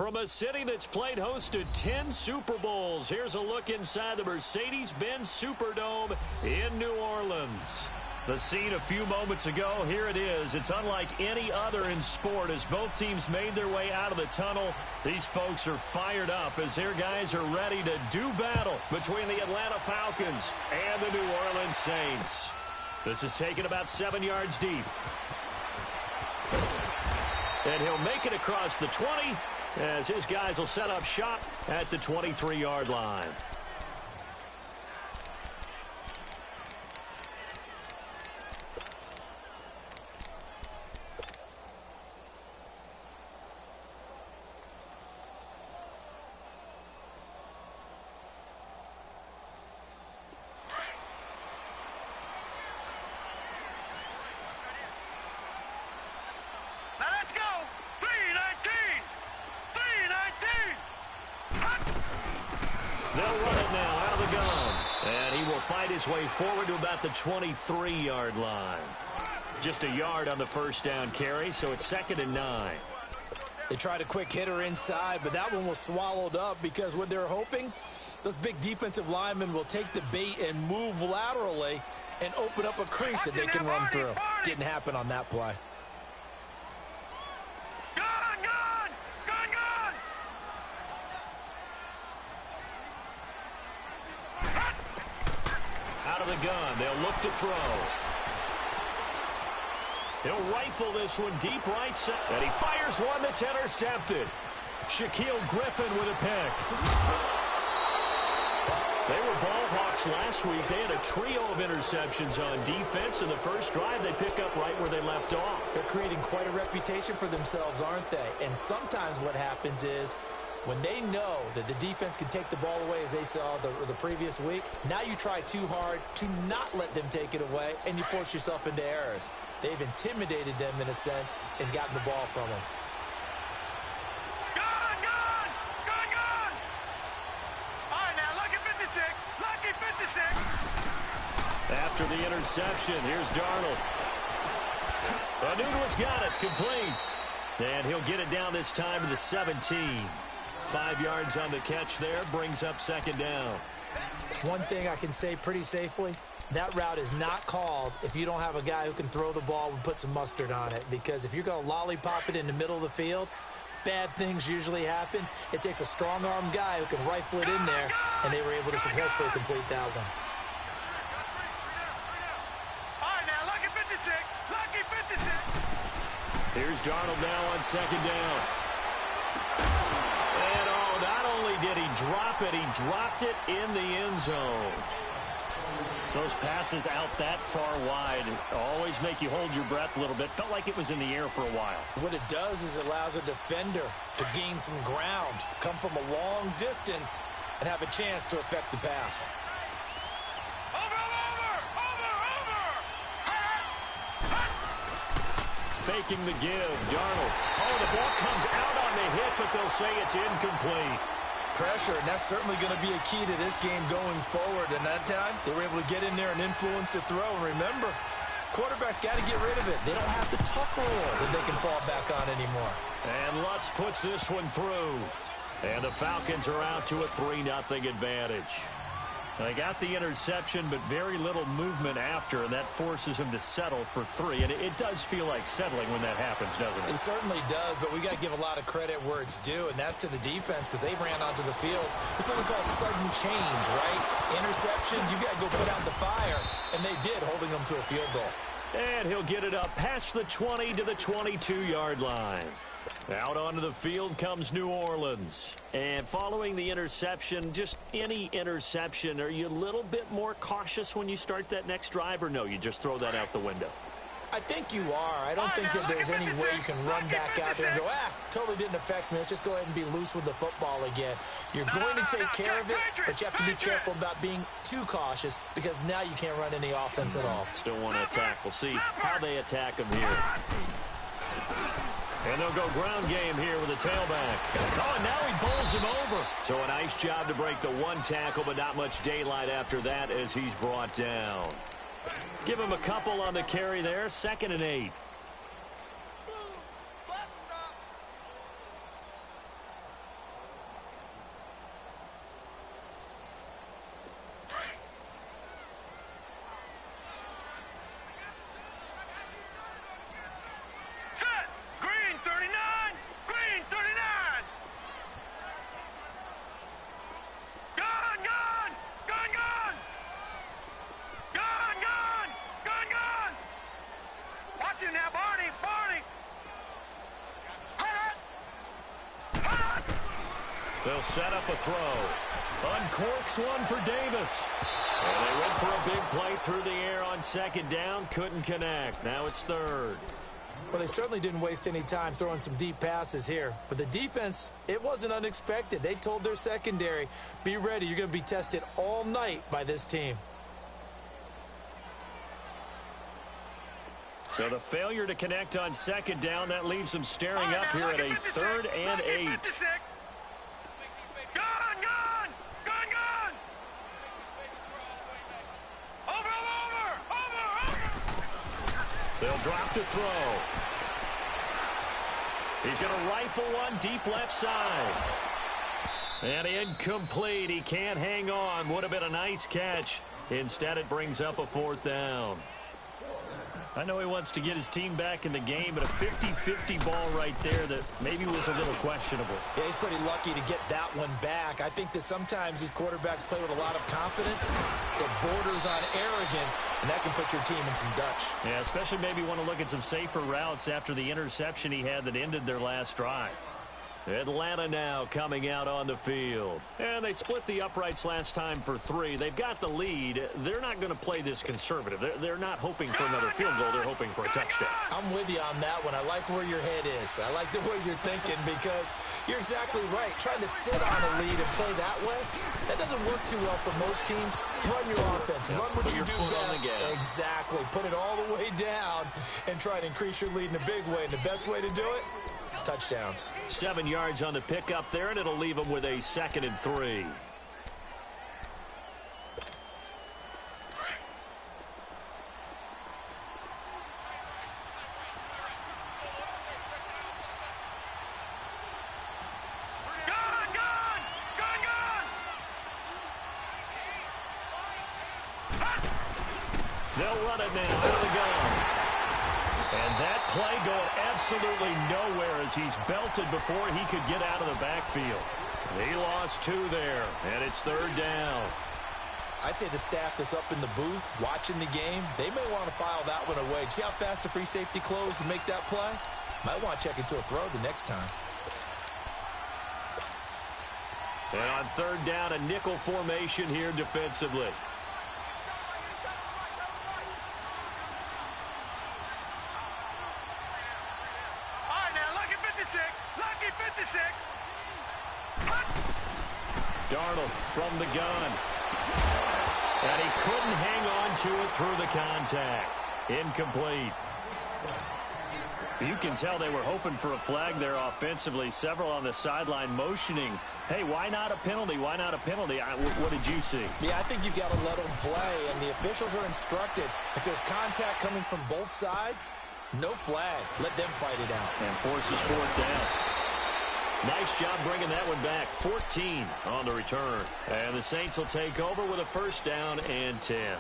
From a city that's played host to 10 Super Bowls, here's a look inside the Mercedes-Benz Superdome in New Orleans. The scene a few moments ago, here it is. It's unlike any other in sport as both teams made their way out of the tunnel. These folks are fired up as their guys are ready to do battle between the Atlanta Falcons and the New Orleans Saints. This is taken about 7 yards deep. And he'll make it across the 20 as his guys will set up shop at the 23-yard line. They'll run it now out of the gun. And he will fight his way forward to about the 23-yard line. Just a yard on the first down carry, so it's 2nd and 9. They tried a quick hitter inside, but that one was swallowed up because what they're hoping, those big defensive linemen will take the bait and move laterally and open up a crease that they can run through. Didn't happen on that play. Out of the gun, they'll look to throw. He'll rifle this one deep right side, and he fires one that's intercepted. Shaquille Griffin with a pick. They were ball hawks last week. They had a trio of interceptions on defense. In the first drive, they pick up right where they left off. They're creating quite a reputation for themselves, aren't they? And sometimes what happens is, when they know that the defense can take the ball away, as they saw the previous week, now you try too hard to not let them take it away, and you force yourself into errors. They've intimidated them in a sense and gotten the ball from them. All right, now, lucky 56. Lucky 56. After the interception, here's Darnold. Anuno's got it, complete. And he'll get it down this time to the 17. 5 yards on the catch there, brings up 2nd down. One thing I can say pretty safely, that route is not called if you don't have a guy who can throw the ball and put some mustard on it. Because if you're going to lollipop it in the middle of the field, bad things usually happen. It takes a strong-arm guy who can rifle it in there, and they were able to successfully complete that one. All right, now, lucky 56. Lucky 56. Here's Darnold now on 2nd down. And not only did he drop it, he dropped it in the end zone. Those passes out that far wide always make you hold your breath a little bit. Felt like it was in the air for a while. What it does is it allows a defender to gain some ground, come from a long distance, and have a chance to affect the pass. Faking the give, Darnold. Oh, the ball comes out on the hit, but they'll say it's incomplete. Pressure, and that's certainly going to be a key to this game going forward. And that time, they were able to get in there and influence the throw. And remember, quarterbacks got to get rid of it. They don't have the tuck rule that they can fall back on anymore. And Lutz puts this one through. And the Falcons are out to a 3-0 advantage. They got the interception, but very little movement after, and that forces him to settle for 3. And it does feel like settling when that happens, doesn't it? It certainly does, but we got to give a lot of credit where it's due, and that's to the defense because they ran onto the field. It's what we call sudden change, right? Interception, you got to go put out the fire, and they did, holding them to a field goal. And he'll get it up past the 20 to the 22-yard line. Out onto the field comes New Orleans. And following the interception, just any interception, are you a little bit more cautious when you start that next drive, or no, you just throw that out the window? I think you are. I don't think that there's any way you can run back out there and go, totally didn't affect me. Let's just go ahead and be loose with the football again. You're going to take care of it, but you have to be careful about being too cautious because now you can't run any offense at all. Still want to attack. We'll see how they attack him here. And they'll go ground game here with a tailback. Oh, and now he bowls him over. So a nice job to break the one tackle, but not much daylight after that as he's brought down. Give him a couple on the carry there. 2nd and 8. They'll set up a throw. Uncorks one for Davis. And they went for a big play through the air on second down. Couldn't connect. Now it's third. Well, they certainly didn't waste any time throwing some deep passes here. But the defense, it wasn't unexpected. They told their secondary, be ready. You're going to be tested all night by this team. So the failure to connect on second down, that leaves them staring up here at a 3rd and 8. Gone! Over! They'll drop to throw. He's going to rifle one deep left side. And incomplete. He can't hang on. Would have been a nice catch. Instead, it brings up a 4th down. I know he wants to get his team back in the game, but a 50-50 ball right there that maybe was a little questionable. Yeah, he's pretty lucky to get that one back. I think that sometimes these quarterbacks play with a lot of confidence that borders on arrogance, and that can put your team in some Dutch. Yeah, especially maybe want to look at some safer routes after the interception he had that ended their last drive. Atlanta now coming out on the field. And they split the uprights last time for 3. They've got the lead. They're not going to play this conservative. They're not hoping for another field goal. They're hoping for a touchdown. I'm with you on that one. I like where your head is. I like the way you're thinking because you're exactly right. Trying to sit on a lead and play that way, that doesn't work too well for most teams. Run your offense. Run what you do best. Exactly. Put it all the way down and try to increase your lead in a big way. And the best way to do it, touchdowns. 7 yards on the pickup there, and it'll leave them with a 2nd and 3. They'll run it now out of the gun. And that play going absolutely nowhere as he's belted before he could get out of the backfield. He lost 2 there, and it's 3rd down. I'd say the staff that's up in the booth watching the game, they may want to file that one away. See how fast the free safety closed to make that play? Might want to check into a throw the next time. And on 3rd down, a nickel formation here defensively. Darnold from the gun. And he couldn't hang on to it through the contact. Incomplete. You can tell they were hoping for a flag there offensively. Several on the sideline motioning. Hey, why not a penalty? Why not a penalty? What did you see? Yeah, I think you've got to let them play, and the officials are instructed. If there's contact coming from both sides, no flag. Let them fight it out. And forces 4th down. Nice job bringing that one back. 14 on the return. And the Saints will take over with a 1st down and 10.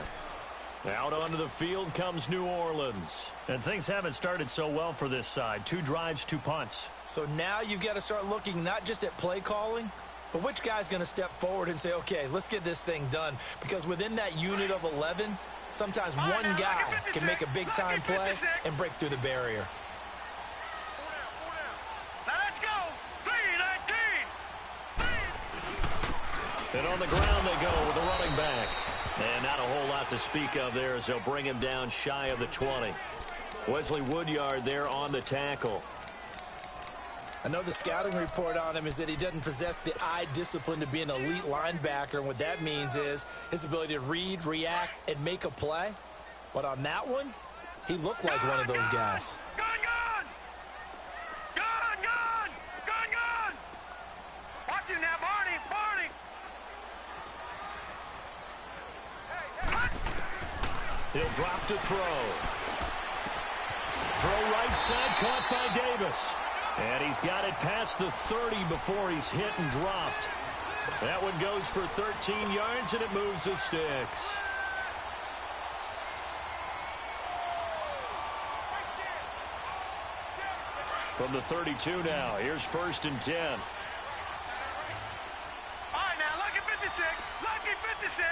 Out onto the field comes New Orleans. And things haven't started so well for this side. 2 drives, 2 punts. So now you've got to start looking not just at play calling, but which guy's going to step forward and say, okay, let's get this thing done. Because within that unit of 11, sometimes one guy can make a big-time play and break through the barrier. And on the ground they go with the running back. And not a whole lot to speak of there as they'll bring him down shy of the 20. Wesley Woodyard there on the tackle. I know the scouting report on him is that he doesn't possess the eye discipline to be an elite linebacker. And what that means is his ability to read, react, and make a play. But on that one, he looked like one of those guys. Watch him now, Barney. He'll drop to throw. Throw right side, caught by Davis. And he's got it past the 30 before he's hit and dropped. That one goes for 13 yards, and it moves the sticks. From the 32 now, here's 1st and 10. All right, now, lucky 56. Lucky 56.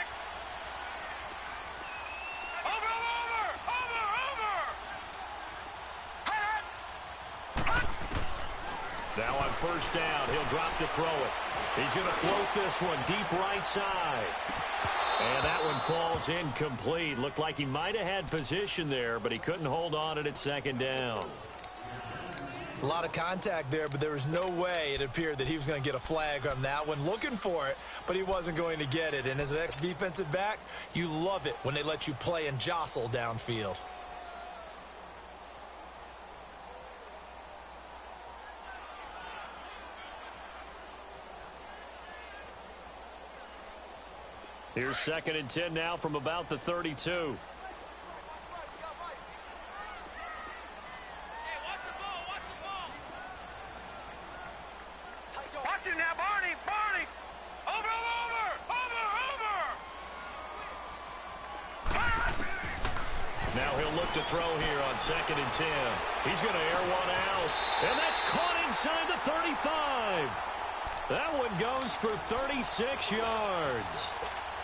Now on 1st down, he'll drop to throw it. He's going to float this one deep right side. And that one falls incomplete. Looked like he might have had position there, but he couldn't hold on at second down. A lot of contact there, but there was no way it appeared that he was going to get a flag on that one. Looking for it, but he wasn't going to get it. And as an ex-defensive back, you love it when they let you play and jostle downfield. Here's 2nd and 10 now from about the 32. Watch it now, Barney! Barney! Over! Now he'll look to throw here on 2nd and 10. He's going to air one out, and that's caught inside the 35. That one goes for 36 yards.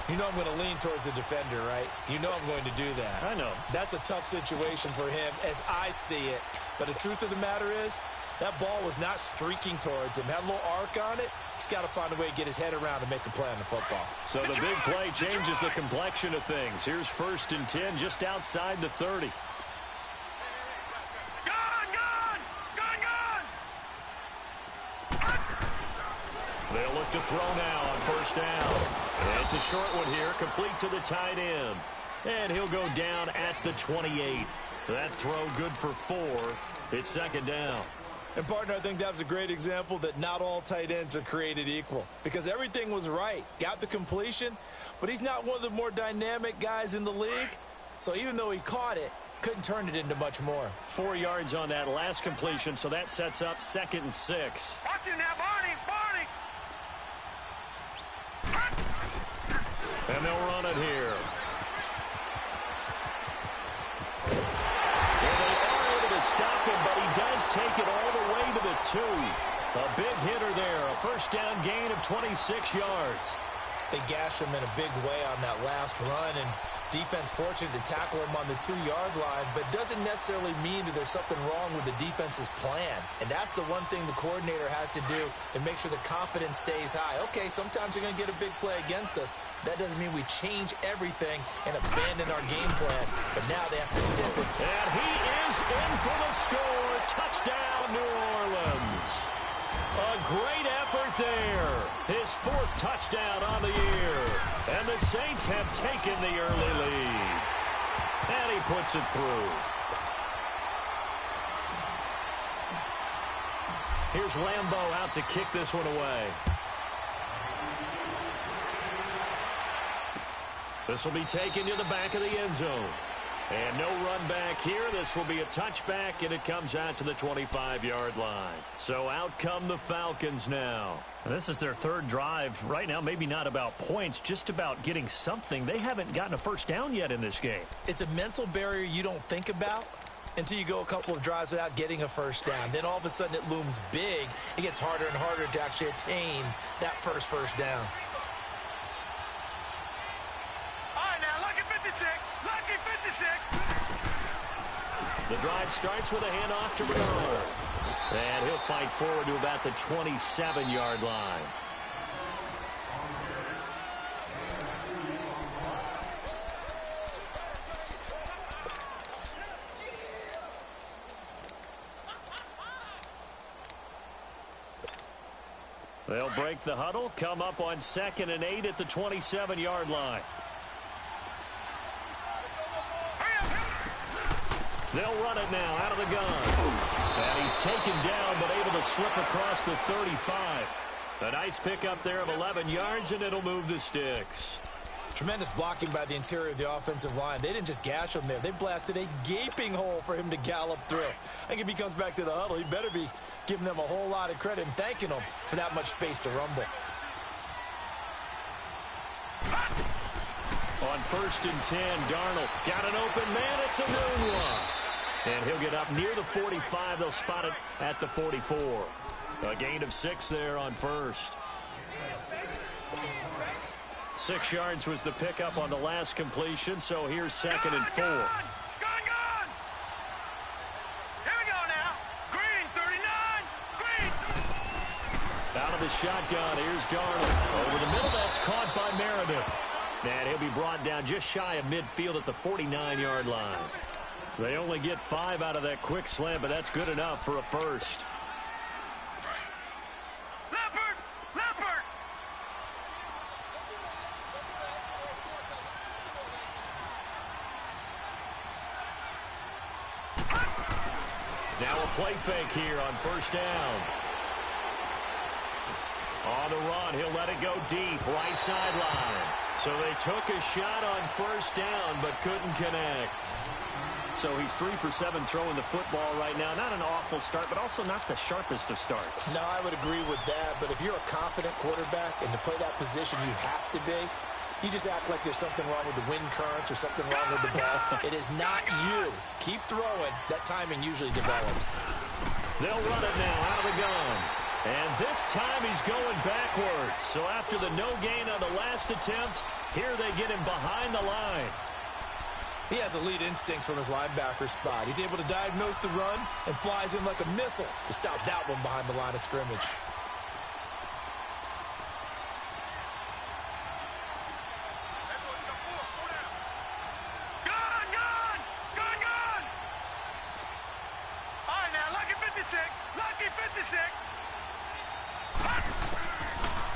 You know I'm going to lean towards the defender, right? You know I'm going to do that. I know. That's a tough situation for him as I see it. But the truth of the matter is, that ball was not streaking towards him. Had a little arc on it. He's got to find a way to get his head around and make a play on the football. So the big play changes the complexion of things. Here's 1st and 10 just outside the 30. They'll look to throw now on 1st down. And it's a short one here, complete to the tight end. And he'll go down at the 28. That throw good for 4. It's 2nd down. And, partner, I think that was a great example that not all tight ends are created equal. Because everything was right. Got the completion, but he's not one of the more dynamic guys in the league. So even though he caught it, couldn't turn it into much more. 4 yards on that last completion, so that sets up 2nd and 6. Watch it now, Barney! Barney! And they'll run it here. And they are able to stop him, but he does take it all the way to the 2. A big hitter there, a 1st down gain of 26 yards. They gash him in a big way on that last run, and defense fortunate to tackle him on the 2-yard line, but doesn't necessarily mean that there's something wrong with the defense's plan. And that's the one thing the coordinator has to do and make sure the confidence stays high. Okay, sometimes you're going to get a big play against us. That doesn't mean we change everything and abandon our game plan, but now they have to stick it. And he is in for the score. Touchdown, New Orleans. A great effort there. His 4th touchdown on the year. And the Saints have taken the early lead. And he puts it through. Here's Lambeau out to kick this one away. This will be taken to the back of the end zone. And no run back here. This will be a touchback, and it comes out to the 25-yard line. So out come the Falcons now. And this is their 3rd drive. Right now, maybe not about points, just about getting something. They haven't gotten a 1st down yet in this game. It's a mental barrier you don't think about until you go a couple of drives without getting a 1st down. Then all of a sudden it looms big. It gets harder and harder to actually attain that first down. The drive starts with a handoff to Bernard. And he'll fight forward to about the 27-yard line. They'll break the huddle, come up on 2nd and 8 at the 27-yard line. They'll run it now out of the gun. And he's taken down, but able to slip across the 35. A nice pickup there of 11 yards, and it'll move the sticks. Tremendous blocking by the interior of the offensive line. They didn't just gash him there. They blasted a gaping hole for him to gallop through. I think if he comes back to the huddle, he better be giving them a whole lot of credit and thanking them for that much space to rumble. On 1st and 10, Darnold got an open man. It's a moonwalk. And he'll get up near the 45. They'll spot it at the 44. A gain of 6 there on 1st. 6 yards was the pickup on the last completion, so here's 2nd and 4. Gone! Here we go now. Green, 39. Green. Out of the shotgun. Here's Darnold. Over the middle, that's caught by Meredith. And he'll be brought down just shy of midfield at the 49-yard line. They only get 5 out of that quick slant, but that's good enough for a first. Now a play fake here on first down. On the run, he'll let it go deep, right sideline. So they took a shot on first down, but couldn't connect. So he's 3 for 7 throwing the football right now. Not an awful start, but also not the sharpest of starts. No, I would agree with that. But if you're a confident quarterback and to play that position, you have to be. You just act like there's something wrong with the wind currents or something wrong with the ball. It is not you. Keep throwing. That timing usually develops. They'll run it now out of the gun. And this time he's going backwards. So after the no gain on the last attempt, here they get him behind the line. He has elite instincts from his linebacker spot. He's able to diagnose the run and flies in like a missile to stop that one behind the line of scrimmage.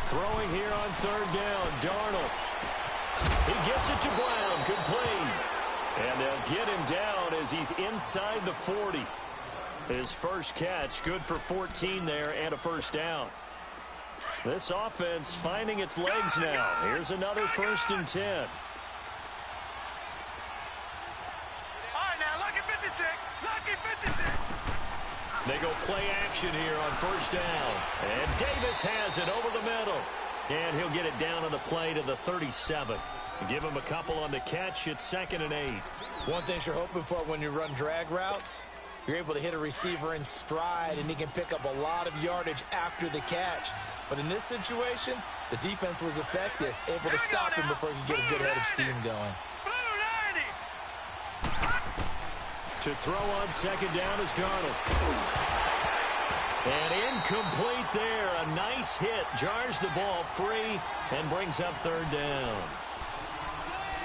Throwing here on third down, Darnold. He gets it to Brown, complete. And they'll get him down as he's inside the 40. His first catch, good for 14 there and a first down. This offense finding its legs now. Here's another 1st and 10. All right, now, lucky 56. Lucky 56. They go play action here on first down. And Davis has it over the middle. And he'll get it down on the play to the 37. Give him a couple on the catch. It's 2nd and 8. One thing you're hoping for when you run drag routes, you're able to hit a receiver in stride, and he can pick up a lot of yardage after the catch. But in this situation, the defense was effective, able to stop him before he could get a good head of steam going. To throw on 2nd down is Darnold. And incomplete there. A nice hit. Jars the ball free and brings up 3rd down.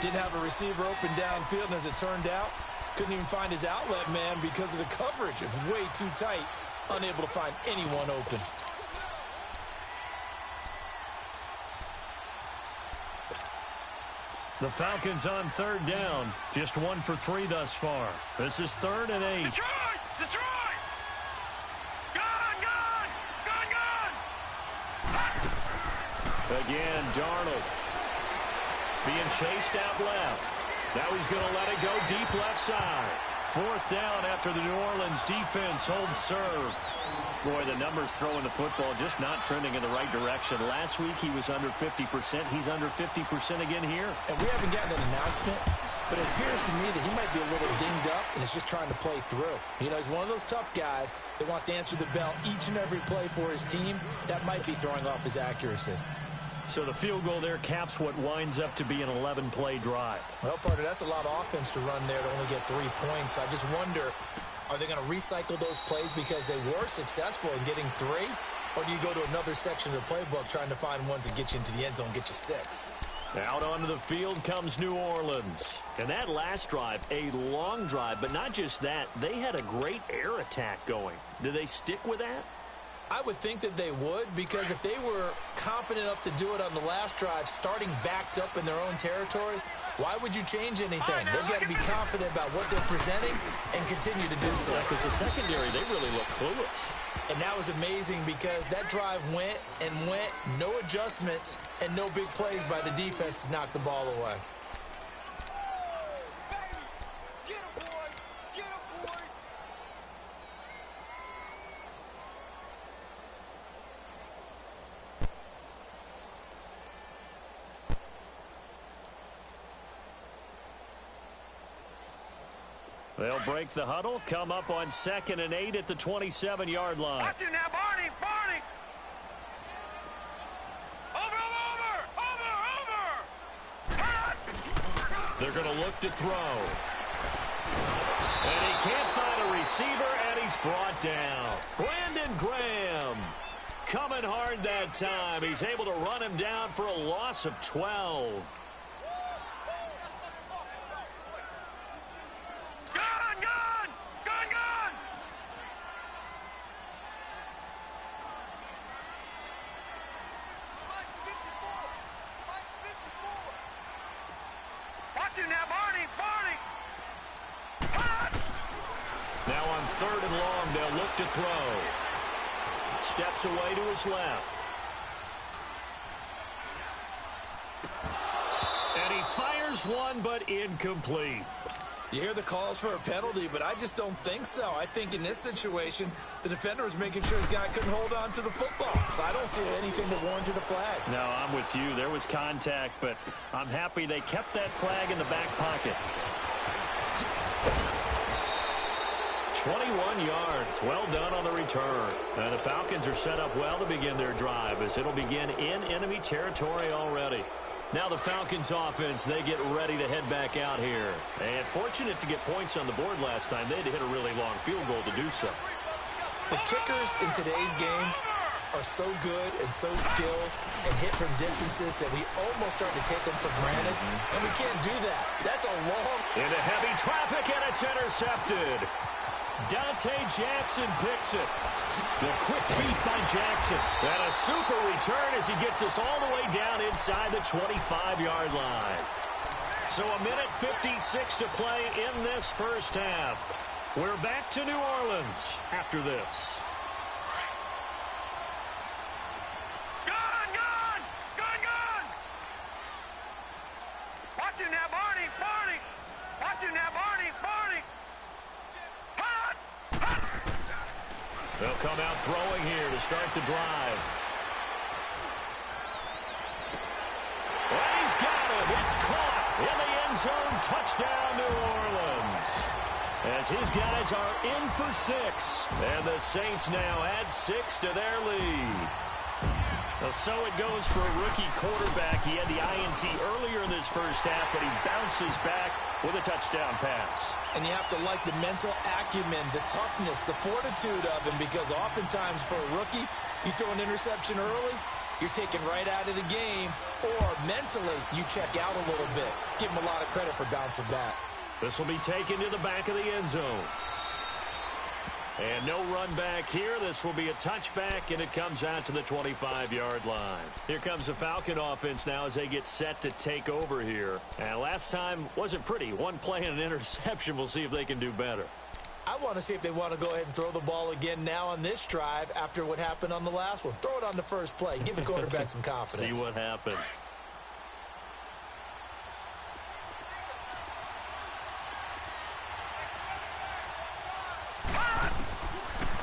Didn't have a receiver open downfield, and as it turned out, couldn't even find his outlet man because of the coverage. It was way too tight. Unable to find anyone open. The Falcons on 3rd down. Just 1 for 3 thus far. This is 3rd and 8. Detroit! Detroit! Gone! Gone! Gone! Gone! Again, Darnold. Being chased out left. Now he's going to let it go deep left side. 4th down after the New Orleans defense holds serve. Boy, the numbers throwing the football just not trending in the right direction. Last week he was under 50%. He's under 50% again here. And we haven't gotten an announcement, but it appears to me that he might be a little dinged up and is just trying to play through. You know, he's one of those tough guys that wants to answer the bell each and every play for his team. That might be throwing off his accuracy. So the field goal there caps what winds up to be an 11-play drive. Well, partner, that's a lot of offense to run there to only get 3 points. I just wonder, are they going to recycle those plays because they were successful in getting 3? Or do you go to another section of the playbook trying to find ones that get you into the end zone and get you 6? Out onto the field comes New Orleans. And that last drive, a long drive, but not just that. They had a great air attack going. Do they stick with that? I would think that they would, because if they were confident enough to do it on the last drive, starting backed up in their own territory, why would you change anything? They've got to be confident about what they're presenting and continue to do so. Because the secondary, they really look clueless. And that was amazing because that drive went and went, no adjustments, and no big plays by the defense to knock the ball away. They'll break the huddle, come up on 2nd and 8 at the 27-yard line. Watch it now, Barney! Barney! Over! They're going to look to throw. And he can't find a receiver, and he's brought down. Brandon Graham coming hard that time. He's able to run him down for a loss of 12. Gun, gun! Gun, gun! Watch him now, Barney! Barney! Now on 3rd and long, they'll look to throw. Steps away to his left. And he fires one, but incomplete. You hear the calls for a penalty, but I just don't think so. I think in this situation, the defender was making sure his guy couldn't hold on to the football. So I don't see anything that warranted a flag. No, I'm with you. There was contact, but I'm happy they kept that flag in the back pocket. 21 yards. Well done on the return. And the Falcons are set up well to begin their drive as it'll begin in enemy territory already. Now the Falcons offense, they get ready to head back out here. And fortunate to get points on the board last time. They had to hit a really long field goal to do so. The kickers in today's game are so good and so skilled and hit from distances that we almost start to take them for granted. And we can't do that. That's a long... Into heavy traffic, and it's intercepted. Dante Jackson picks it. The quick feet by Jackson. And a super return as he gets us all the way down inside the 25-yard line. So a minute 56 to play in this first half. We're back to New Orleans after this. Gun, gun! Gun, gun! Watch him now, Barney! Barney! Watch him now, Barney! Barney! Hot! Hot! They'll come out throwing here to start the drive. And he's got it. It's caught in the end zone. Touchdown, New Orleans. As his guys are in for 6. And the Saints now add 6 to their lead. Well, so it goes for a rookie quarterback. He had the INT earlier in this first half, but he bounces back with a touchdown pass. And you have to like the mental acumen, the toughness, the fortitude of him, because oftentimes for a rookie, you throw an interception early, you're taken right out of the game, or mentally you check out a little bit. Give him a lot of credit for bouncing back. This will be taken to the back of the end zone. And no run back here. This will be a touchback, and it comes out to the 25-yard line. Here comes the Falcon offense now as they get set to take over here. And last time wasn't pretty. One play and an interception. We'll see if they can do better. I want to see if they want to go ahead and throw the ball again now on this drive after what happened on the last one. Throw it on the first play. Give the quarterback some confidence. See what happens.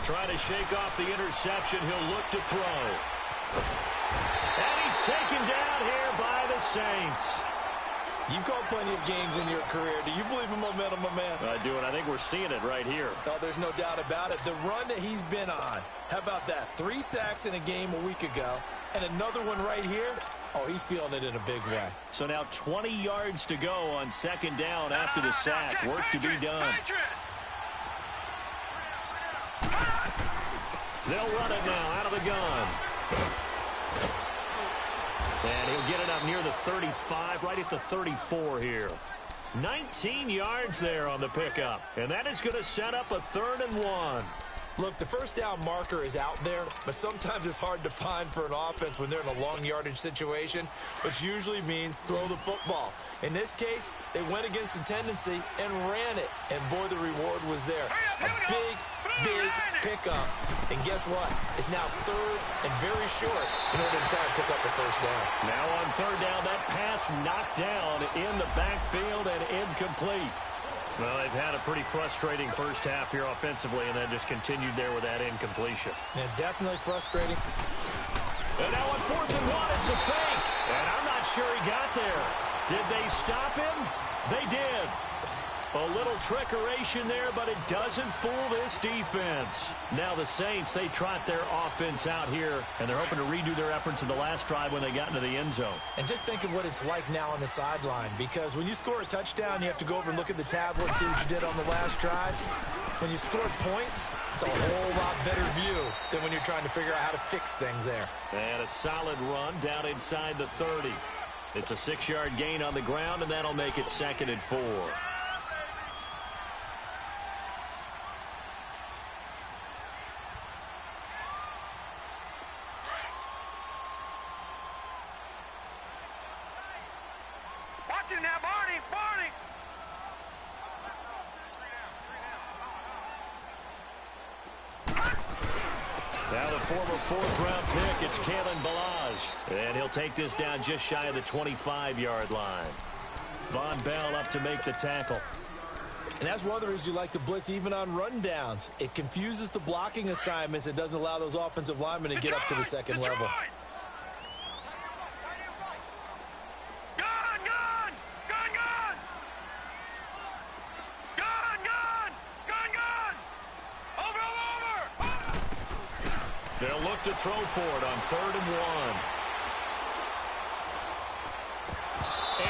Trying to shake off the interception. He'll look to throw. And he's taken down here by the Saints. You've called plenty of games in your career. Do you believe in momentum, my man? I do, and I think we're seeing it right here. Oh, there's no doubt about it. The run that he's been on, how about that? 3 sacks in a game a week ago, and another one right here. Oh, he's feeling it in a big way. So now 20 yards to go on 2nd down after the sack. Work to be done. They'll run it now out of the gun. And he'll get it up near the 35, right at the 34 here. 19 yards there on the pickup. And that is going to set up a 3rd and 1. Look, the first down marker is out there, but sometimes it's hard to find for an offense when they're in a long yardage situation, which usually means throw the football. In this case, they went against the tendency and ran it. And, boy, the reward was there. A big pickup. And guess what? It's now 3rd and very short in order to try and pick up the first down. Now on 3rd down, that pass knocked down in the backfield and incomplete. Well, they've had a pretty frustrating first half here offensively, and then just continued there with that incompletion. Yeah, definitely frustrating. And now on 4th and 1, it's a fake. And I'm not sure he got there. Did they stop him? They did. A little trickeration there, but it doesn't fool this defense. Now the Saints, they trot their offense out here, and they're hoping to redo their efforts in the last drive when they got into the end zone. And just think of what it's like now on the sideline, because when you score a touchdown, you have to go over and look at the tablet and see what you did on the last drive. When you score points, it's a whole lot better view than when you're trying to figure out how to fix things there. And a solid run down inside the 30. It's a 6-yard gain on the ground, and that'll make it 2nd and 4. Watch it now, Barney! Barney! Now the former 4th-round pick, it's Kalen Balaj. And he'll take this down just shy of the 25-yard line. Von Bell up to make the tackle. And that's one of the reasons you like to blitz even on rundowns. It confuses the blocking assignments. It doesn't allow those offensive linemen to get up to the second level. They'll look to throw for it on 3rd and 1.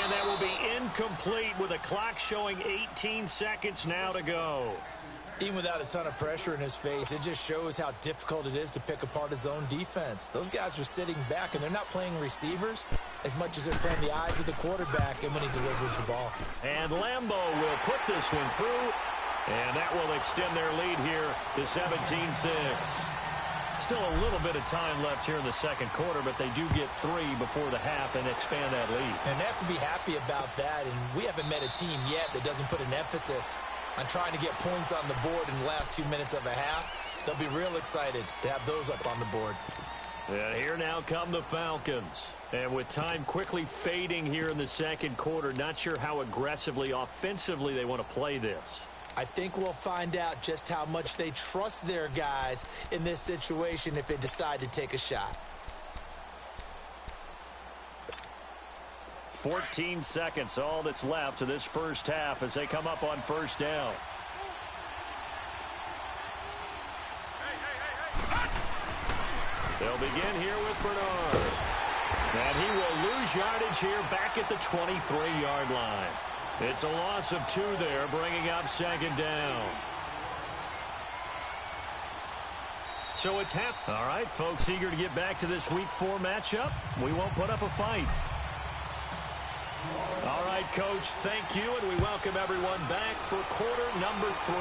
And that will be incomplete with a clock showing 18 seconds now to go. Even without a ton of pressure in his face, it just shows how difficult it is to pick apart his own defense. Those guys are sitting back, and they're not playing receivers as much as they're playing the eyes of the quarterback and when he delivers the ball. And Lambeau will put this one through, and that will extend their lead here to 17-6. Still a little bit of time left here in the second quarter, but they do get 3 before the half and expand that lead. And they have to be happy about that, and we haven't met a team yet that doesn't put an emphasis on trying to get points on the board in the last 2 minutes of a half. They'll be real excited to have those up on the board. And here now come the Falcons. And with time quickly fading here in the second quarter, not sure how aggressively, offensively they want to play this. I think we'll find out just how much they trust their guys in this situation if they decide to take a shot. 14 seconds, all that's left of this first half as they come up on 1st down. They'll begin here with Bernard. And he will lose yardage here back at the 23-yard line. It's a loss of 2 there, bringing up 2nd down. So it's half. All right, folks, eager to get back to this Week 4 matchup. We won't put up a fight. All right, Coach, thank you, and we welcome everyone back for quarter number 3.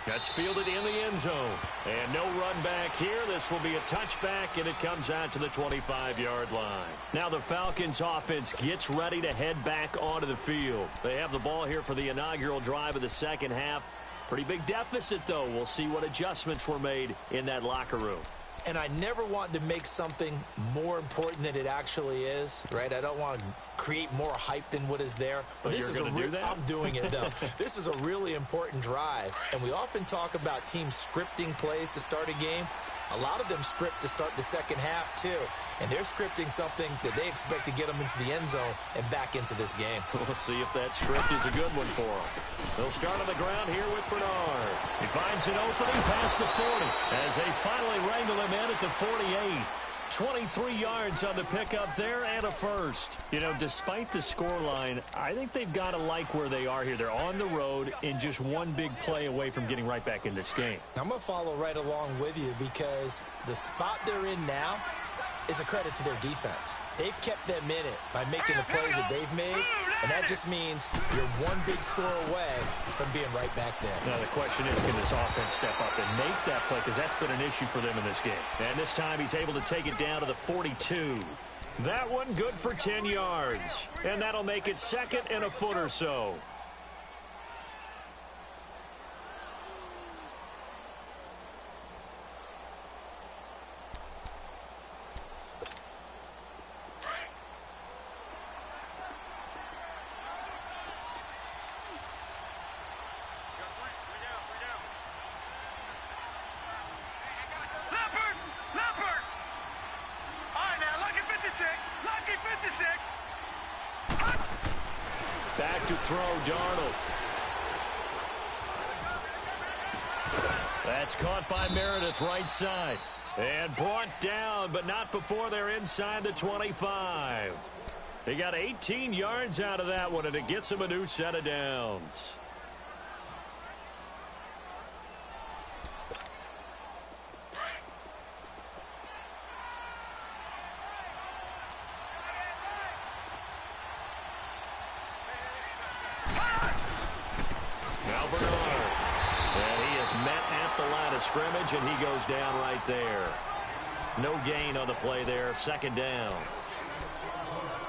That's fielded in the end zone. And no run back here. This will be a touchback, and it comes out to the 25-yard line. Now the Falcons offense gets ready to head back onto the field. They have the ball here for the inaugural drive of the second half. Pretty big deficit, though. We'll see what adjustments were made in that locker room. And I never want to make something more important than it actually is, right? I don't want to create more hype than what is there. But this is going to do that? I'm doing it, though. This is a really important drive. And we often talk about teams scripting plays to start a game. A lot of them script to start the second half, too. And they're scripting something that they expect to get them into the end zone and back into this game. We'll see if that script is a good one for them. They'll start on the ground here with Bernard. He finds an opening past the 40 as they finally wrangle him in at the 48. 23 yards on the pickup there and a first. You know, despite the scoreline, I think they've got to like where they are here. They're on the road and just one big play away from getting right back in this game. I'm going to follow right along with you because the spot they're in now is a credit to their defense. They've kept them in it by making the plays that they've made, and that just means you're one big score away from being right back there. Now the question is, can this offense step up and make that play? Because that's been an issue for them in this game. And this time he's able to take it down to the 42. That one good for 10 yards. And that'll make it 2nd and a foot or so. Back back to throw, Darnold. That's caught by Meredith, right side. And brought down, but not before they're inside the 25. He got 18 yards out of that one, and it gets him a new set of downs. Now Bernard. And he is met at the line of scrimmage, and he goes down right there. No gain on the play there. Second down.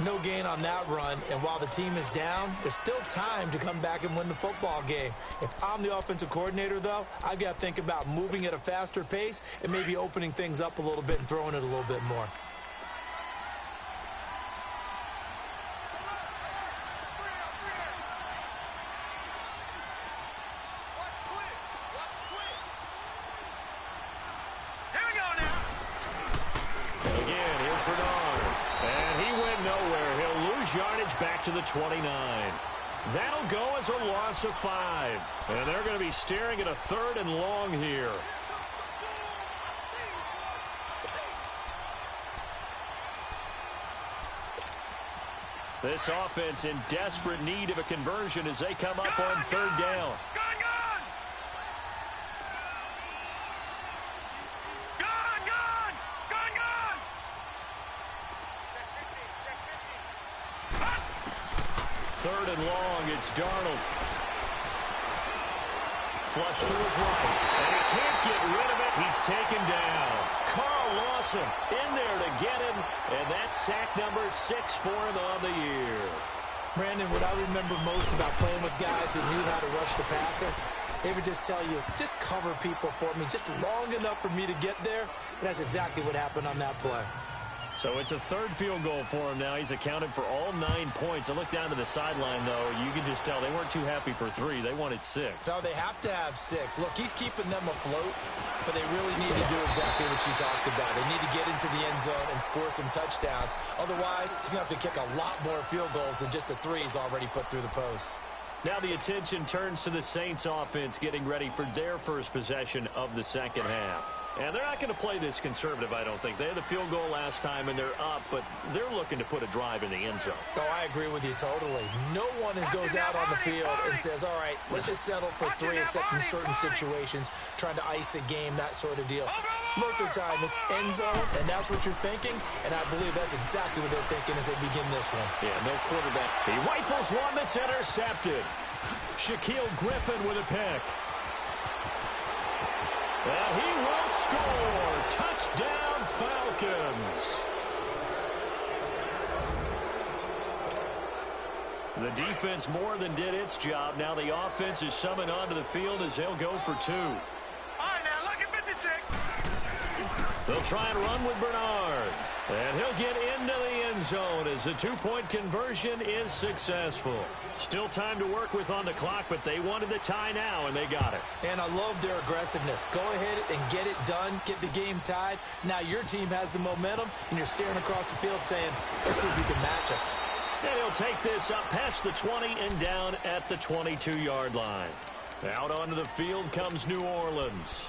No gain on that run, and while the team is down, there's still time to come back and win the football game. If I'm the offensive coordinator, though, I've got to think about moving at a faster pace and maybe opening things up a little bit and throwing it a little bit more. Back to the 29. That'll go as a loss of 5. And they're going to be staring at a 3rd and long here. This offense in desperate need of a conversion as they come up on 3rd down. Third and long, it's Darnold. Flush to his right, and he can't get rid of it. He's taken down. Carl Lawson in there to get him, and that's sack number 6 for him on the year. Brandon, what I remember most about playing with guys who knew how to rush the passer, they would just tell you, just cover people for me, just long enough for me to get there. And that's exactly what happened on that play. So it's a 3rd field goal for him now. He's accounted for all 9 points. I look down to the sideline, though. You can just tell they weren't too happy for 3. They wanted 6. No, they have to have 6. Look, he's keeping them afloat, but they really need to do exactly what you talked about. They need to get into the end zone and score some touchdowns. Otherwise, he's going to have to kick a lot more field goals than just the 3 he's already put through the posts. Now the attention turns to the Saints offense getting ready for their first possession of the second half. And they're not going to play this conservative, I don't think. They had a field goal last time, and they're up, but they're looking to put a drive in the end zone. Oh, I agree with you totally. No one goes out on the field and says, all right, let's just settle for 3, except in certain situations, trying to ice a game, that sort of deal. Most of the time, it's end zone, and that's what you're thinking, and I believe that's exactly what they're thinking as they begin this one. Yeah, no quarterback. He rifles one that's intercepted. Shaquille Griffin with a pick. And he will score. Touchdown, Falcons. The defense more than did its job. Now the offense is summoned onto the field as they'll go for 2. All right, now, look at 56. They'll try and run with Bernard. And he'll get into the end zone as the 2-point conversion is successful. Still time to work with on the clock, but they wanted the tie now, and they got it. And I love their aggressiveness. Go ahead and get it done, get the game tied. Now your team has the momentum, and you're staring across the field saying, let's see if you can match us. And he'll take this up past the 20 and down at the 22-yard line. Out onto the field comes New Orleans.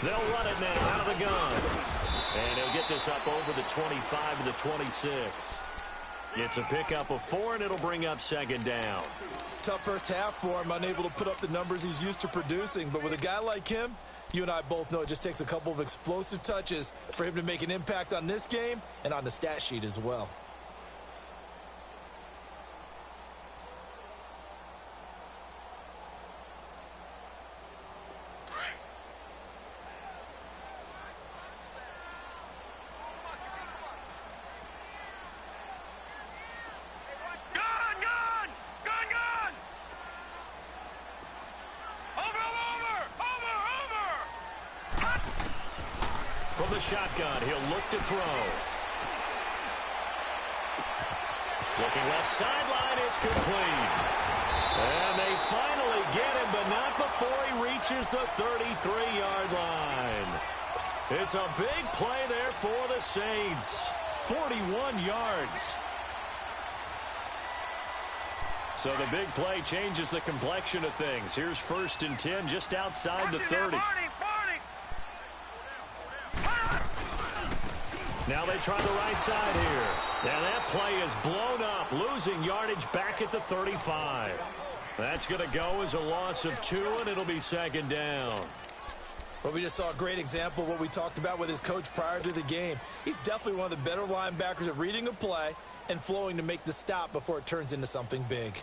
They'll run it now out of the gun. And he'll get this up over the 25 to the 26. It's a pickup of 4, and it'll bring up second down. Tough first half for him, unable to put up the numbers he's used to producing. But with a guy like him, you and I both know it just takes a couple of explosive touches for him to make an impact on this game and on the stat sheet as well. From the shotgun, he'll look to throw. Looking left sideline, it's complete. And they finally get him, but not before he reaches the 33-yard line. It's a big play there for the Saints. 41 yards. So the big play changes the complexion of things. Here's 1st and 10 just outside the 30. Now they try the right side here. And that play is blown up, losing yardage back at the 35. That's going to go as a loss of 2, and it'll be 2nd down. Well, we just saw a great example of what we talked about with his coach prior to the game. He's definitely one of the better linebackers at reading a play and flowing to make the stop before it turns into something big.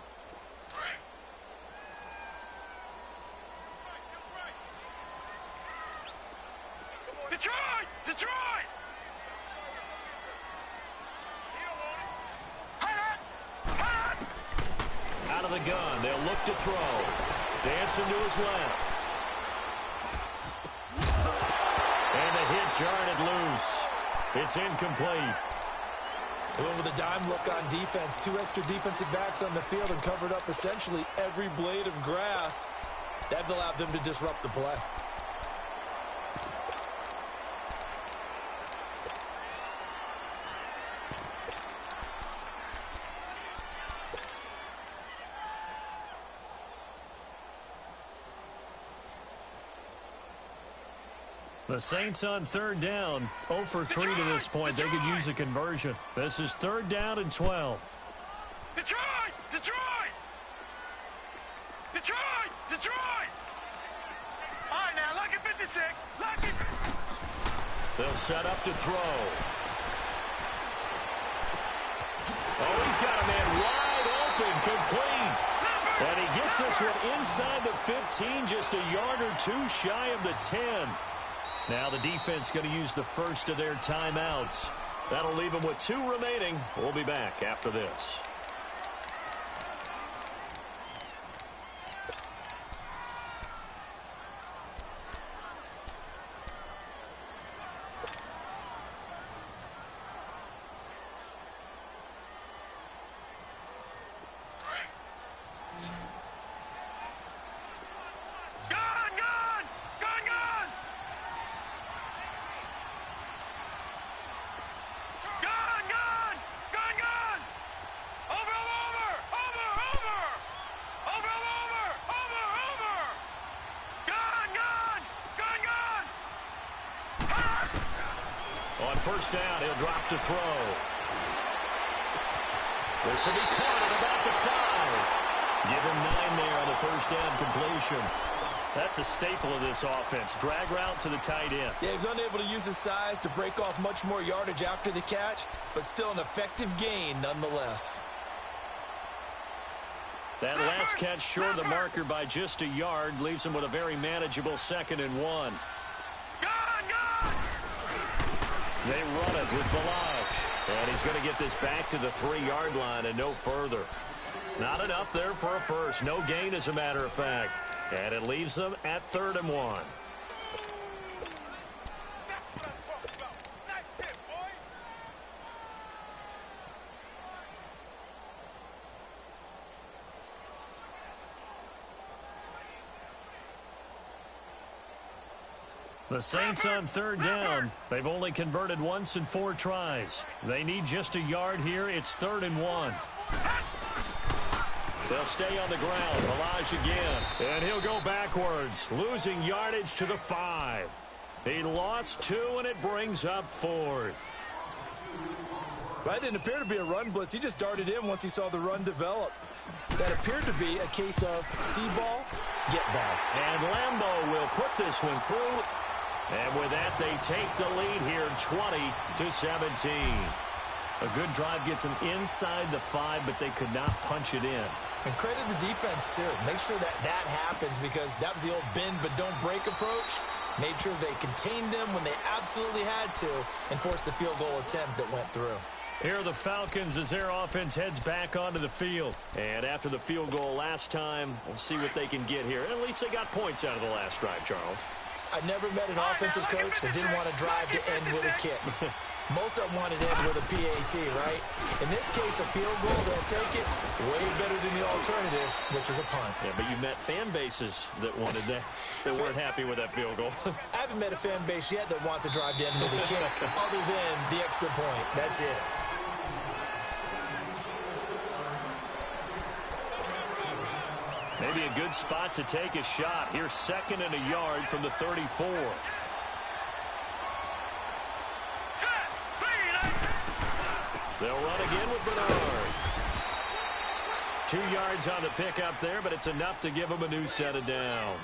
Detroit! Detroit! Out of the gun, they'll look to throw. Dancing to his left. And the hit jarred it loose. It's incomplete. They went with a dime look on defense. 2 extra defensive backs on the field and covered up essentially every blade of grass. That allowed them to disrupt the play. The Saints on 3rd down. 0 for 3 to this point. They could use a conversion. This is 3rd down and 12. Detroit! Detroit! Detroit! Detroit! All right, now, lucky 56. Lucky. They'll set up to throw. Oh, he's got a man wide open, complete. And he gets this one inside the 15, just a yard or 2 shy of the 10. Now the defense going to use the first of their timeouts. That'll leave them with 2 remaining. We'll be back after this. On 1st down, he'll drop to throw. This will be caught at about the 5. Give him 9 there on the 1st down completion. That's a staple of this offense. Drag route to the tight end. Yeah, he was unable to use his size to break off much more yardage after the catch, but still an effective gain nonetheless. That last catch short of the marker by just a yard leaves him with a very manageable 2nd and 1. They run it with Balaj. And he's going to get this back to the 3-yard line and no further. Not enough there for a first. No gain, as a matter of fact. And it leaves them at 3rd and 1. The Saints on 3rd down. They've only converted once in 4 tries. They need just a yard here. It's 3rd and 1. They'll stay on the ground. Balaj again. And he'll go backwards, losing yardage to the 5. He lost 2, and it brings up 4th. That didn't appear to be a run blitz. He just darted in once he saw the run develop. That appeared to be a case of see ball, get ball. And Lambeau will put this one through. And with that, they take the lead here, 20-17. A good drive gets them inside the 5, but they could not punch it in. And credit the defense, too. Make sure that that happens, because that was the old bend but don't break approach. Made sure they contained them when they absolutely had to and forced the field goal attempt that went through. Here are the Falcons as their offense heads back onto the field. And after the field goal last time, we'll see what they can get here. At least they got points out of the last drive, Charles. I never met an offensive coach that didn't want to drive to end with a kick. Most of them wanted to end with a PAT, right? In this case, a field goal, they'll take it way better than the alternative, which is a punt. Yeah, but you met fan bases that wanted that, that weren't happy with that field goal. I haven't met a fan base yet that wants to drive to end with a kick other than the extra point. That's it. Maybe a good spot to take a shot. Here's 2nd and a yard from the 34. They'll run again with Bernard. 2 yards on the pickup there, but it's enough to give them a new set of downs.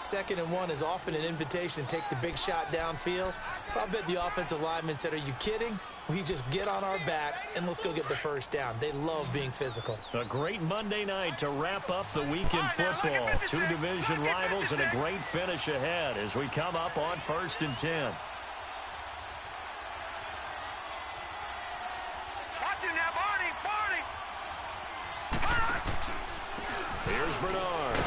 2nd and 1 is often an invitation to take the big shot downfield. I'll bet the offensive lineman said, are you kidding? We just get on our backs and let's go get the first down. They love being physical. A great Monday night to wrap up the week in football. 2 division rivals and a great finish ahead as we come up on 1st and 10. Here's Bernard.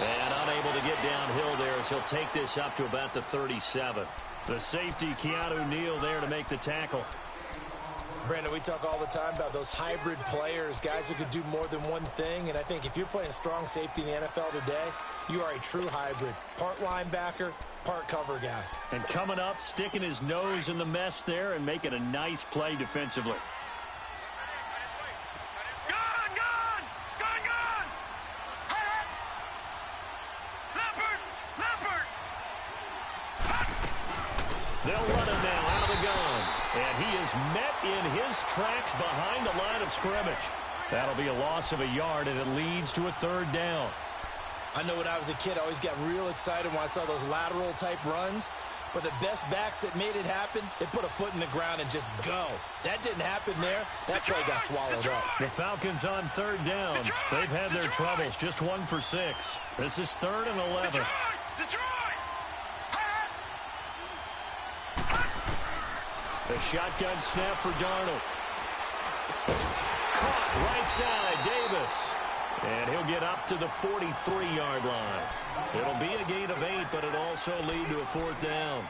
And unable to get downhill there as he'll take this up to about the 37. The safety, Keanu Neal, there to make the tackle. Brandon, we talk all the time about those hybrid players, guys who could do more than one thing. And I think if you're playing strong safety in the NFL today, you are a true hybrid. Part linebacker, part cover guy. And coming up, sticking his nose in the mess there and making a nice play defensively. They'll run him now out of the gun. And he is met in his tracks behind the line of scrimmage. That'll be a loss of a yard, and it leads to a 3rd down. I know when I was a kid, I always got real excited when I saw those lateral-type runs. But the best backs that made it happen, they put a foot in the ground and just go. That didn't happen there. That play got swallowed up. The Falcons on 3rd down. They've had their troubles. Just 1 for 6. This is 3rd and 11. The shotgun snap for Darnold. Caught right side, Davis. And he'll get up to the 43-yard line. It'll be a gain of 8, but it'll also lead to a 4th down.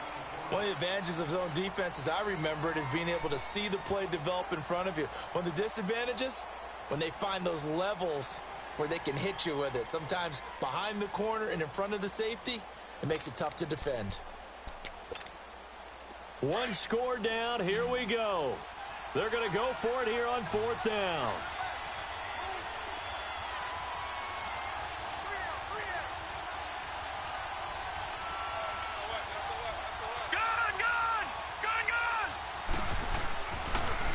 One of the advantages of zone defense, as I remember it, is being able to see the play develop in front of you. One of the disadvantages, when they find those levels where they can hit you with it. Sometimes behind the corner and in front of the safety, it makes it tough to defend. 1 score down. Here we go. They're going to go for it here on 4th down.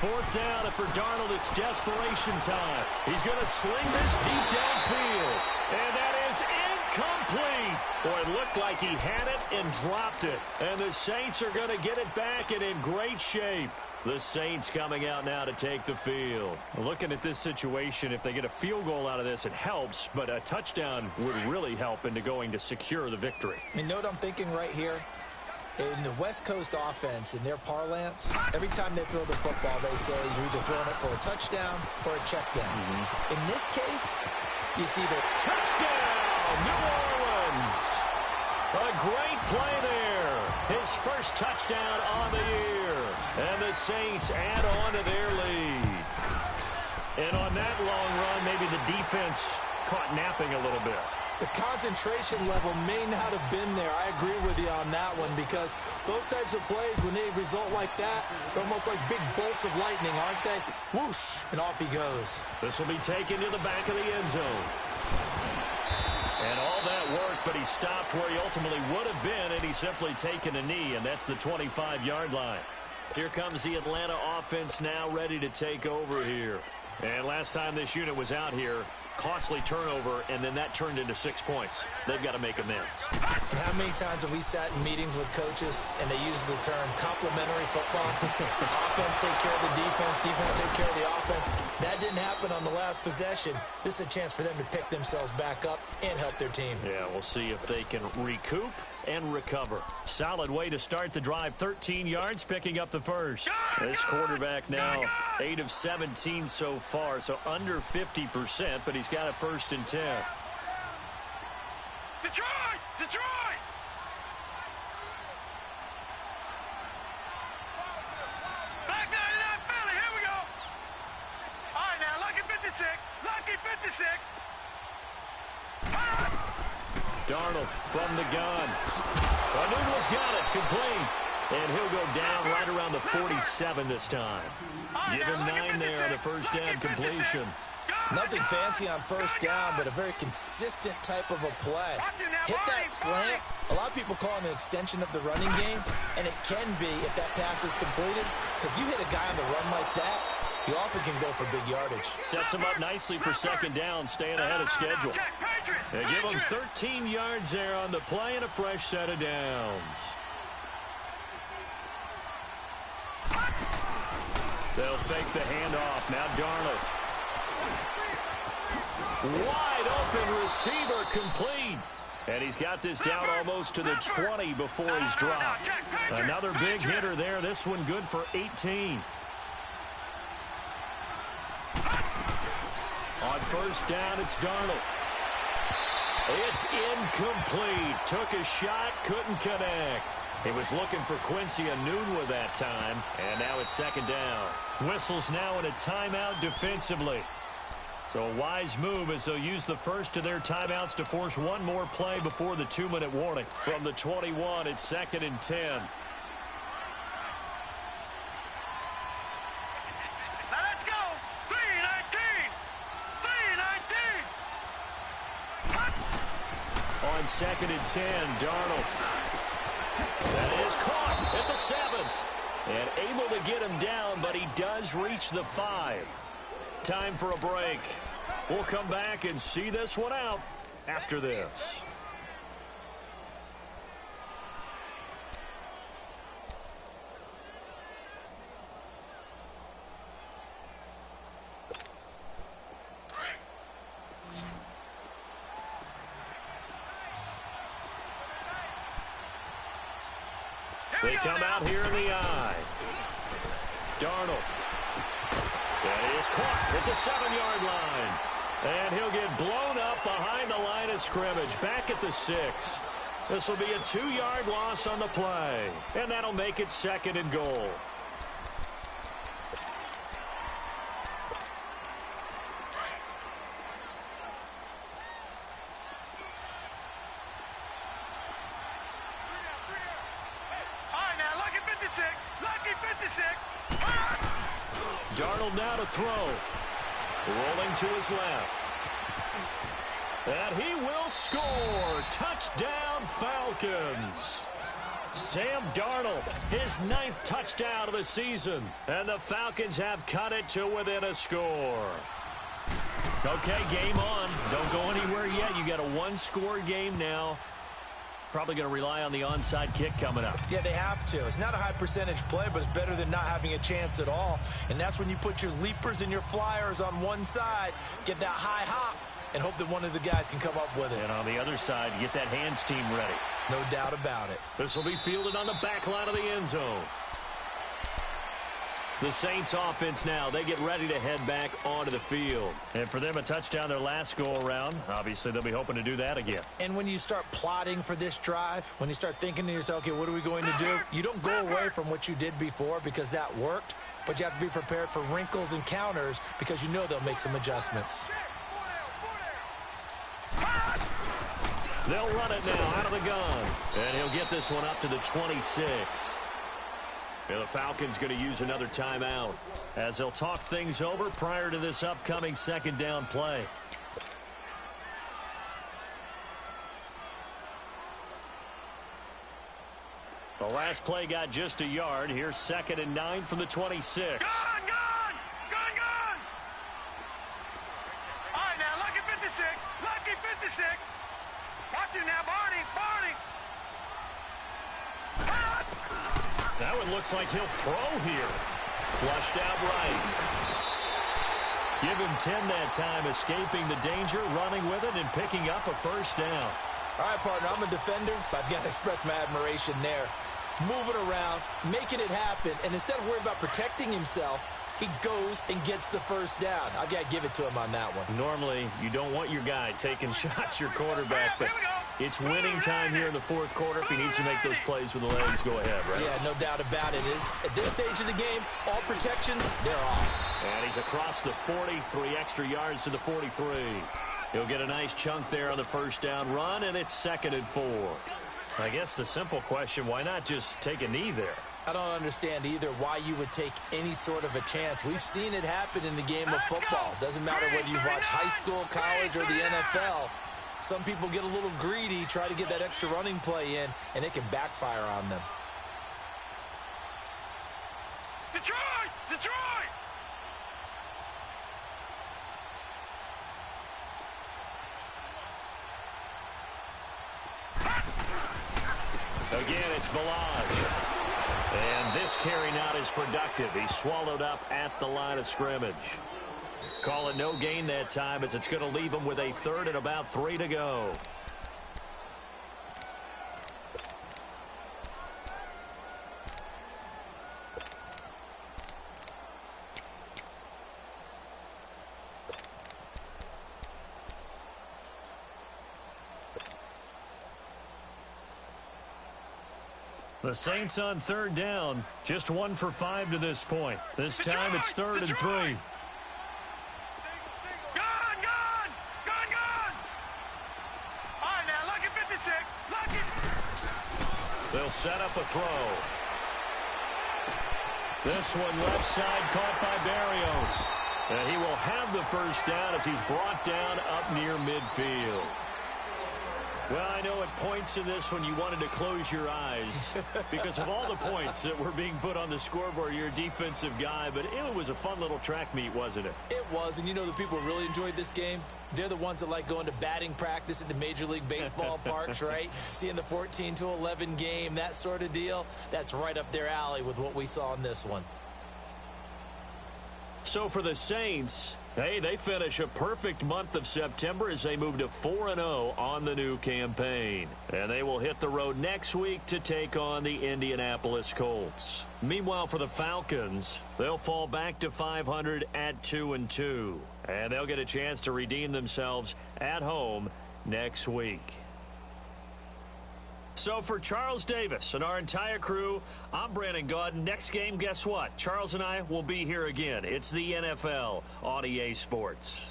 Fourth down, and for Darnold, it's desperation time. He's going to sling this deep downfield. And that is incomplete. Boy, it looked like he had it and dropped it. And the Saints are going to get it back and in great shape. The Saints coming out now to take the field. Looking at this situation, if they get a field goal out of this, it helps. But a touchdown would really help into going to secure the victory. You know what I'm thinking right here? In the West Coast offense, in their parlance, every time they throw the football, they say you're either throwing it for a touchdown or a check down. In this case, you see the touchdown, New Orleans. A great play there. His first touchdown on the year. And the Saints add on to their lead. And on that long run, maybe the defense caught napping a little bit. The concentration level may not have been there. I agree with you on that one, because those types of plays, when they result like that, they're almost like big bolts of lightning, aren't they? Whoosh, and off he goes. This will be taken to the back of the end zone. And all that worked, but he stopped where he ultimately would have been, and he's simply taken a knee, and that's the 25-yard line. Here comes the Atlanta offense now ready to take over here. And last time this unit was out here, costly turnover, and then that turned into 6 points. They've got to make amends. And how many times have we sat in meetings with coaches and they use the term complementary football? Offense take care of the defense, defense take care of the offense. That didn't happen on the last possession. This is a chance for them to pick themselves back up and help their team. Yeah, we'll see if they can recoup and recover. Solid way to start the drive. 13 yards, picking up the first. This quarterback now 8 of 17 so far, so under 50%, but he's got a 1st and 10. Detroit! Detroit! Darnold from the gun. Newell's got it, complete. And he'll go down right around the 47 this time. Give him 9 there on the first down completion. Nothing fancy on first down, but a very consistent type of a play. Hit that slant. A lot of people call it an extension of the running game, and it can be if that pass is completed, because you hit a guy on the run like that, he often can go for big yardage. Sets him up nicely for second down, staying ahead of schedule. They give him 13 yards there on the play and a fresh set of downs. They'll fake the handoff. Now Darnold. Wide open receiver, complete. And he's got this down almost to the 20 before he's dropped. Another big hitter there. This one good for 18. On first down, it's Darnold. It's incomplete. Took a shot, couldn't connect. He was looking for Quincy Enunwa that time, and now it's second down. Whistles now in a timeout defensively. So a wise move as they'll use the first of their timeouts to force one more play before the 2-minute warning. From the 21, it's 2nd and 10. Now let's go. 3-19. 3-19. On 2nd and 10, Darnold. That is caught at the 7. And able to get him down, but he does reach the 5. Time for a break. We'll come back and see this one out after this. They come out here in the eye. Darnold. That is caught at the 7-yard line. And he'll get blown up behind the line of scrimmage. Back at the 6. This will be a 2-yard loss on the play. And that'll make it 2nd and goal. Darnold now to throw. Rolling to his left. And he will score. Touchdown, Falcons. Sam Darnold, his 9th touchdown of the season. And the Falcons have cut it to within a score. Okay, game on. Don't go anywhere yet. You got a 1-score game now. Probably going to rely on the onside kick coming up. Yeah, they have to. It's not a high percentage play, but it's better than not having a chance at all. And that's when you put your leapers and your flyers on one side, get that high hop, and hope that one of the guys can come up with it. And on the other side, get that hands team ready. No doubt about it. This will be fielded on the back line of the end zone. The Saints offense now, they get ready to head back onto the field. And for them, a touchdown their last go-around. Obviously, they'll be hoping to do that again. And when you start plotting for this drive, when you start thinking to yourself, okay, what are we going to do? You don't go away from what you did before because that worked, but you have to be prepared for wrinkles and counters because you know they'll make some adjustments. They'll run it now out of the gun. And he'll get this one up to the 26. And the Falcons going to use another timeout as they'll talk things over prior to this upcoming second down play. The last play got just a yard. Here's 2nd and 9 from the 26. Gone! All right, now, lucky 56. Lucky 56. Watch it now, Barney. That one looks like he'll throw here. Flushed out right. Give him 10 that time, escaping the danger, running with it, and picking up a first down. All right, partner, I'm a defender, but I've got to express my admiration there. Moving around, making it happen, and instead of worrying about protecting himself, he goes and gets the first down. I've got to give it to him on that one. Normally, you don't want your guy taking shots, your quarterback, but it's winning time here in the fourth quarter. If he needs to make those plays with the legs, go ahead, right? Yeah, no doubt about it. At this stage of the game, all protections, they're off. And he's across the 40, 3 extra yards to the 43. He'll get a nice chunk there on the first down run, and it's 2nd and 4. I guess the simple question, why not just take a knee there? I don't understand either why you would take any sort of a chance. We've seen it happen in the game of football. Doesn't matter whether you watch high school, college, or the NFL. Some people get a little greedy, try to get that extra running play in, and it can backfire on them. Detroit! Detroit! Again, it's Balaj. And this carry not as productive. He's swallowed up at the line of scrimmage. Call it no gain that time as it's going to leave him with a 3rd and about 3 to go. The Saints on 3rd down, just 1 for 5 to this point. This time it's 3rd and 3. Gone! Gone! Gone! Gone! All right, now, look at 56. Look it. They'll set up a throw. This one left side caught by Barrios. And he will have the first down as he's brought down up near midfield. Well, I know at points in this when you wanted to close your eyes because of all the points that were being put on the scoreboard. You're a defensive guy, but it was a fun little track meet, wasn't it? It was, and you know the people who really enjoyed this game? They're the ones that like going to batting practice at the Major League Baseball parks, right? Seeing the 14-11 game, that sort of deal. That's right up their alley with what we saw in this one. So for the Saints, hey, they finish a perfect month of September as they move to 4-0 on the new campaign. And they will hit the road next week to take on the Indianapolis Colts. Meanwhile, for the Falcons, they'll fall back to 500 at 2-2. And they'll get a chance to redeem themselves at home next week. So for Charles Davis and our entire crew, I'm Brandon Gaudin. Next game, guess what? Charles and I will be here again. It's the NFL on EA Sports.